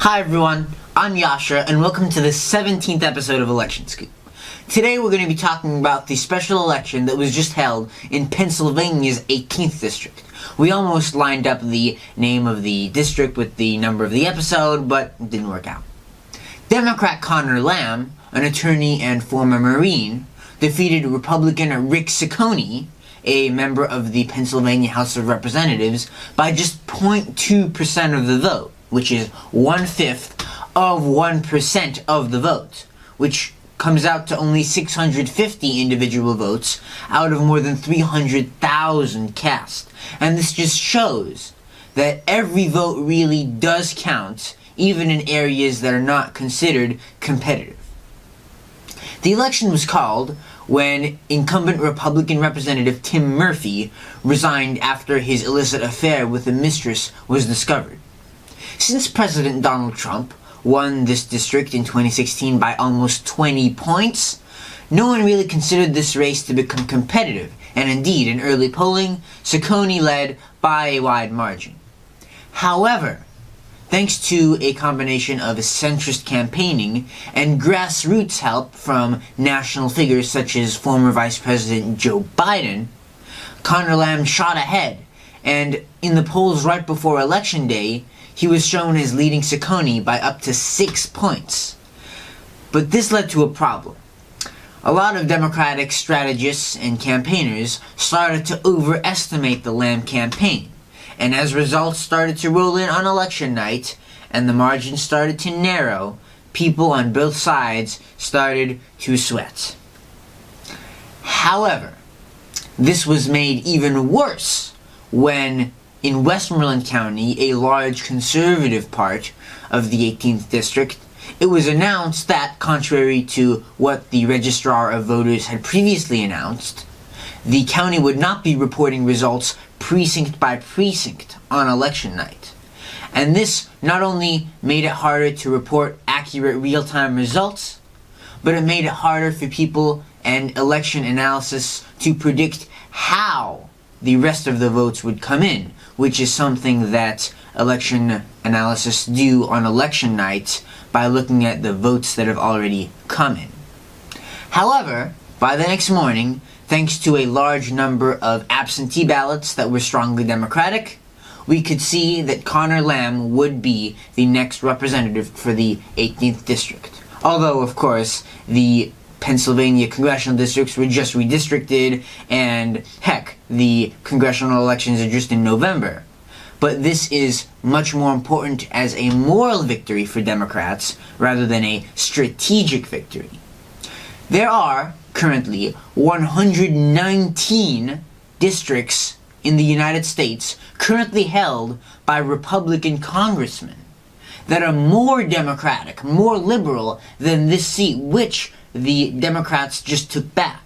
Hi everyone, I'm Yasha, and welcome to the 17th episode of Election Scoop. Today we're going to be talking about the special election that was just held in Pennsylvania's 18th district. We almost lined up the name of the district with the number of the episode, but it didn't work out. Democrat Connor Lamb, an attorney and former Marine, defeated Republican Rick Ciccone, a member of the Pennsylvania House of Representatives, by just 0.2% of the vote, which is 1/5 of 1% of the vote, which comes out to only 650 individual votes out of more than 300,000 cast. And this just shows that every vote really does count, even in areas that are not considered competitive. The election was called when incumbent Republican Representative Tim Murphy resigned after his illicit affair with a mistress was discovered. Since President Donald Trump won this district in 2016 by almost 20 points, no one really considered this race to become competitive, and indeed, in early polling, Ciccone led by a wide margin. However, thanks to a combination of centrist campaigning and grassroots help from national figures such as former Vice President Joe Biden, Connor Lamb shot ahead, and in the polls right before Election Day, he was shown as leading Ciccone by up to 6 points. But this led to a problem. A lot of Democratic strategists and campaigners started to overestimate the Lamb campaign, and as results started to roll in on election night, and the margin started to narrow, people on both sides started to sweat. However, this was made even worse when in Westmoreland County, a large conservative part of the 18th district, it was announced that, contrary to what the Registrar of Voters had previously announced, the county would not be reporting results precinct by precinct on election night. And this not only made it harder to report accurate real-time results, but it made it harder for people and election analysis to predict how the rest of the votes would come in, which is something that election analysts do on election night by looking at the votes that have already come in. However, by the next morning, thanks to a large number of absentee ballots that were strongly Democratic, we could see that Connor Lamb would be the next representative for the 18th district. Although, of course, the Pennsylvania congressional districts were just redistricted, and heck, the congressional elections are just in November. But this is much more important as a moral victory for Democrats rather than a strategic victory. There are currently 119 districts in the United States currently held by Republican congressmen that are more Democratic, more liberal than this seat, which the Democrats just took back.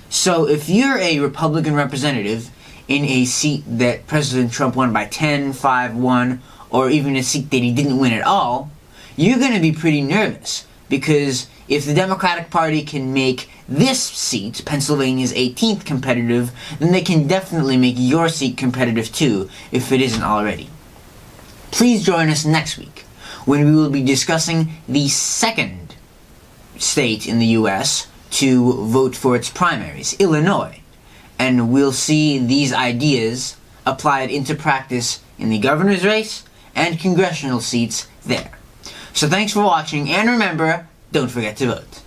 So if you're a Republican representative in a seat that President Trump won by 10, 5, 1, or even a seat that he didn't win at all, you're going to be pretty nervous, because if the Democratic Party can make this seat, Pennsylvania's 18th, competitive, then they can definitely make your seat competitive too, if it isn't already. Please join us next week, when we will be discussing the second state in the U.S. to vote for its primaries, Illinois, and we'll see these ideas applied into practice in the governor's race and congressional seats there. So thanks for watching, and remember, don't forget to vote.